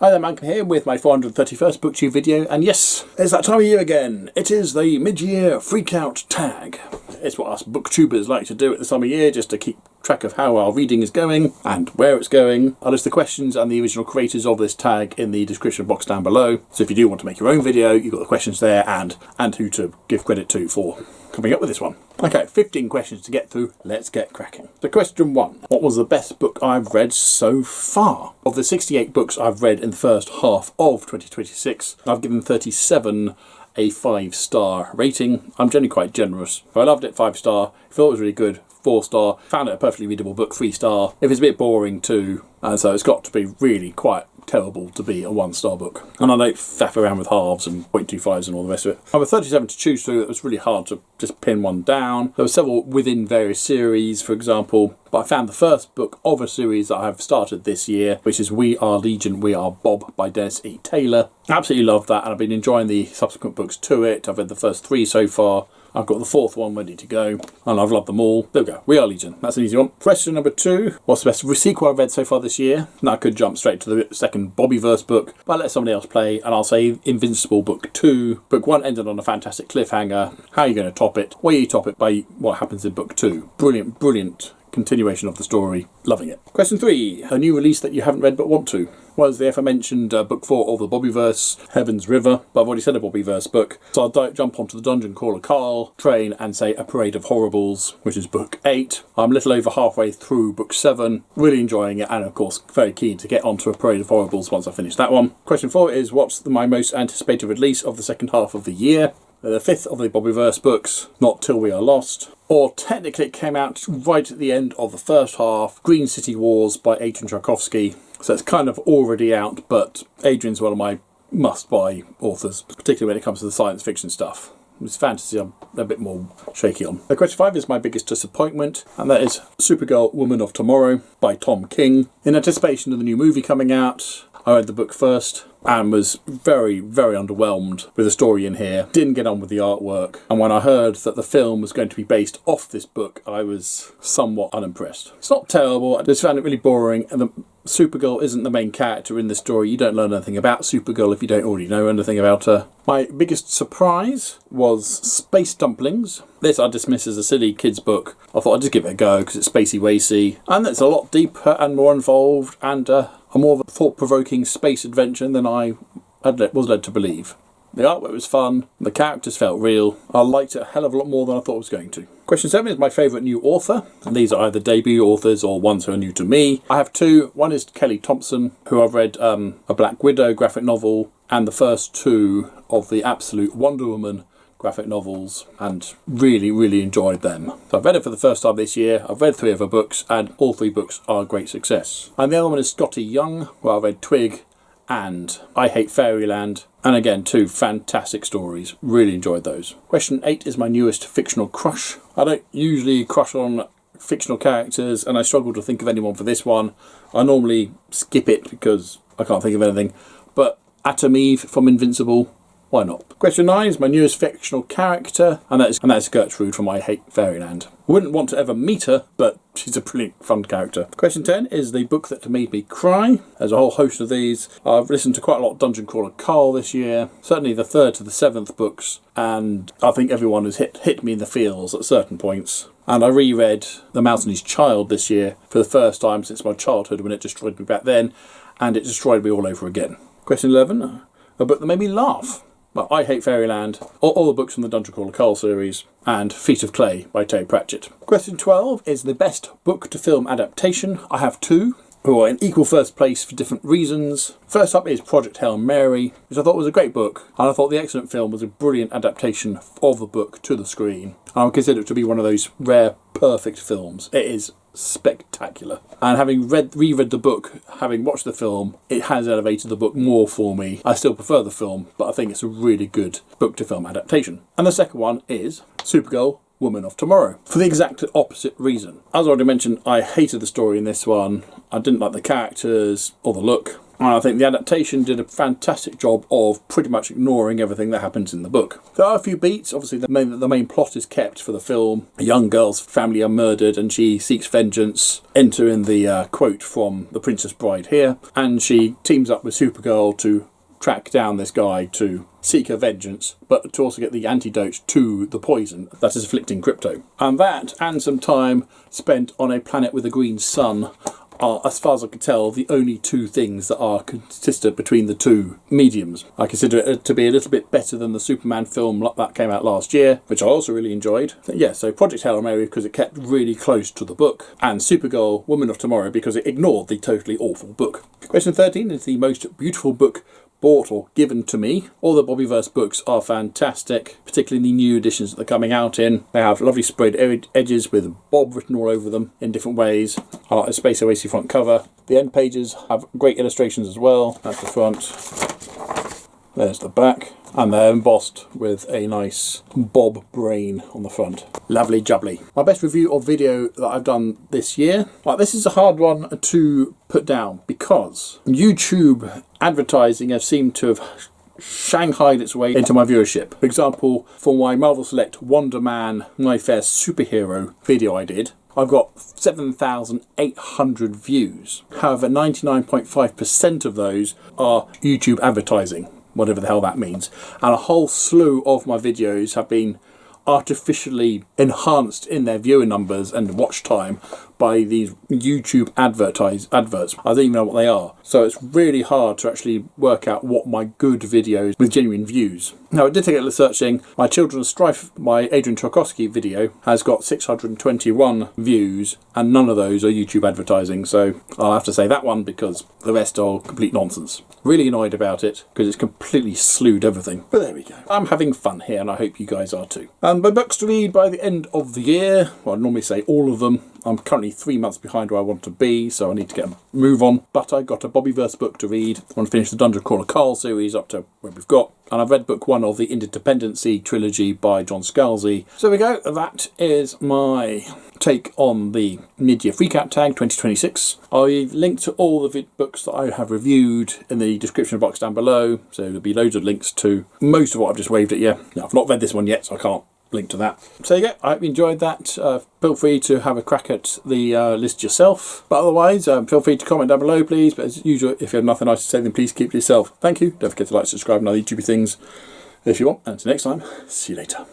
Hi there, Malcolm here with my 431st Booktube video, and yes, it's that time of year again. It is the mid-year freak-out tag. It's what us booktubers like to do at this time of year, just to keep track of how our reading is going and where it's going. I'll list the questions and the original creators of this tag in the description box down below. So if you do want to make your own video, you've got the questions there and who to give credit to for coming up with this one. Okay, 15 questions to get through. Let's get cracking. So question 1. What was the best book I've read so far? Of the 68 books I've read in the first half of 2026, I've given 37 a 5-star rating. I'm generally quite generous. If I loved it, 5-star. If I thought it was really good, 4-star. Found it a perfectly readable book, 3-star. If it's a bit boring, 2. And so it's got to be really quite terrible to be a 1-star book. And I don't faff around with halves and 0.25s and all the rest of it. I have a 37 to choose through. It was really hard to just pin one down. There were several within various series, for example. But I found the first book of a series that I have started this year, which is We Are Legion, We Are Bob by Dennis E. Taylor. Absolutely loved that, and I've been enjoying the subsequent books to it. I've read the first 3 so far. I've got the 4th one ready to go, and I've loved them all. There we go, We Are Legion. That's an easy one. Question number 2. What's the best sequel I've read so far this year? Now I could jump straight to the second Bobbyverse book, but I'll let somebody else play, and I'll say Invincible Book 2. Book 1 ended on a fantastic cliffhanger. How are you going to top it? Well, you top it by what happens in Book 2. Brilliant, brilliant continuation of the story. Loving it. Question 3. A new release that you haven't read but want to? Was the aforementioned book 4 of the Bobbyverse, Heaven's River, but I've already said a Bobbyverse book, so I'll jump onto the Dungeon Crawler Carl train and say A Parade of Horribles, which is book 8. I'm a little over halfway through book 7, really enjoying it, and of course very keen to get onto A Parade of Horribles once I finish that one. Question 4 is what's my most anticipated release of the second half of the year? The 5th of the Bobbyverse books, Not Till We Are Lost. Or technically it came out right at the end of the first half, Green City Wars by Adrian Tchaikovsky. So it's kind of already out, but Adrian's one of my must-buy authors, particularly when it comes to the science fiction stuff. It's fantasy I'm a bit more shaky on. Question 5 is my biggest disappointment, and that is Supergirl Woman of Tomorrow by Tom King. In anticipation of the new movie coming out, I read the book first and was very, very underwhelmed with the story in here. Didn't get on with the artwork, and when I heard that the film was going to be based off this book, I was somewhat unimpressed. It's not terrible, I just found it really boring, and the Supergirl isn't the main character in the story. You don't learn anything about Supergirl if you don't already know anything about her. My biggest surprise was Space Dumplings. This I dismiss as a silly kid's book. I thought I'd just give it a go because it's spacey wacy, and it's a lot deeper and more involved and a more of a thought-provoking space adventure than I was led to believe. The artwork was fun, the characters felt real. I liked it a hell of a lot more than I thought I was going to. Question 7 is my favourite new author, and these are either debut authors or ones who are new to me. I have 2. One is Kelly Thompson, who I've read a Black Widow graphic novel and the first 2 of the Absolute Wonder Woman graphic novels, and really, really enjoyed them. So I've read it for the first time this year. I've read 3 of her books, and all 3 books are a great success. And the other one is Scotty Young, where I read Twig and I Hate Fairyland, and again 2 fantastic stories. Really enjoyed those. Question 8 is my newest fictional crush. I don't usually crush on fictional characters, and I struggle to think of anyone for this one. I normally skip it because I can't think of anything, but Atom Eve from Invincible, why not? Question 9 is my newest fictional character, and that's Gertrude from I Hate Fairyland. I wouldn't want to ever meet her, but she's a brilliant, fun character. Question 10 is the book that made me cry. There's a whole host of these. I've listened to quite a lot of Dungeon Crawler Carl this year, certainly the 3rd to the 7th books, and I think everyone has hit me in the feels at certain points. And I reread The Mouse and His Child this year for the first time since my childhood, when it destroyed me back then, and it destroyed me all over again. Question 11, a book that made me laugh. Well, I Hate Fairyland, all the books from the Dungeon Crawler Carl series, and Feet of Clay by Terry Pratchett. Question 12 is the best book to film adaptation. I have 2, who are in equal first place for different reasons. First up is Project Hail Mary, which I thought was a great book, and I thought the excellent film was a brilliant adaptation of the book to the screen. I would consider it to be one of those rare, perfect films. It is spectacular, and having reread the book, having watched the film, it has elevated the book more for me. I still prefer the film, but I think it's a really good book to film adaptation. And the second one is Supergirl Woman of Tomorrow, for the exact opposite reason. As I already mentioned, I hated the story in this one. I didn't like the characters or the look. And I think the adaptation did a fantastic job of pretty much ignoring everything that happens in the book. There are a few beats. Obviously the main plot is kept for the film. A young girl's family are murdered and she seeks vengeance. Enter in the quote from The Princess Bride here. And she teams up with Supergirl to track down this guy to seek her vengeance, but to also get the antidote to the poison that is afflicting Krypto. And that, and some time spent on a planet with a green sun, are, as far as I can tell, the only two things that are consistent between the two mediums. I consider it to be a little bit better than the Superman film that came out last year, which I also really enjoyed. Yeah, so Project Hail Mary because it kept really close to the book, and Supergirl, Woman of Tomorrow because it ignored the totally awful book. Question 13 is the most beautiful book bought or given to me. All the Bobbyverse books are fantastic, particularly the new editions that they're coming out in. They have lovely sprayed edges with Bob written all over them in different ways. I like the Space Oasis front cover. The end pages have great illustrations as well. That's the front. There's the back. And they're embossed with a nice Bob brain on the front. Lovely jubbly. My best review or video that I've done this year. Right, this is a hard one to put down because YouTube advertising has seemed to have shanghaied its way into my viewership. For example, for my Marvel Select Wonder Man My Fair Superhero video I did, I've got 7,800 views. However, 99.5% of those are YouTube advertising, whatever the hell that means. And a whole slew of my videos have been artificially enhanced in their viewer numbers and watch time by these YouTube adverts. I don't even know what they are. So it's really hard to actually work out what my good videos with genuine views. Now, I did take a little searching. My Children's Strife, my Adrian Tarkovsky video, has got 621 views, and none of those are YouTube advertising. So I'll have to say that one because the rest are complete nonsense. Really annoyed about it because it's completely slewed everything. But there we go. I'm having fun here, and I hope you guys are too. And my books to read by the end of the year. Well, I normally say all of them. I'm currently 3 months behind where I want to be, so I need to get a move on. But I got a Bobbyverse book to read. I want to finish the Dungeon Crawler Carl series up to where we've got. And I've read book 1 of the Interdependency trilogy by John Scalzi. So there we go. That is my take on the mid-year freakout tag 2026. I've linked to all the books that I have reviewed in the description box down below. So there'll be loads of links to most of what I've just waved at you. Now, I've not read this one yet, so I can't link to that. So there you go. I hope you enjoyed that. Feel free to have a crack at the list yourself. But otherwise, feel free to comment down below, please. But as usual, if you have nothing nice to say, then please keep to yourself. Thank you. Don't forget to like, subscribe, and other YouTube things if you want. And until next time, see you later.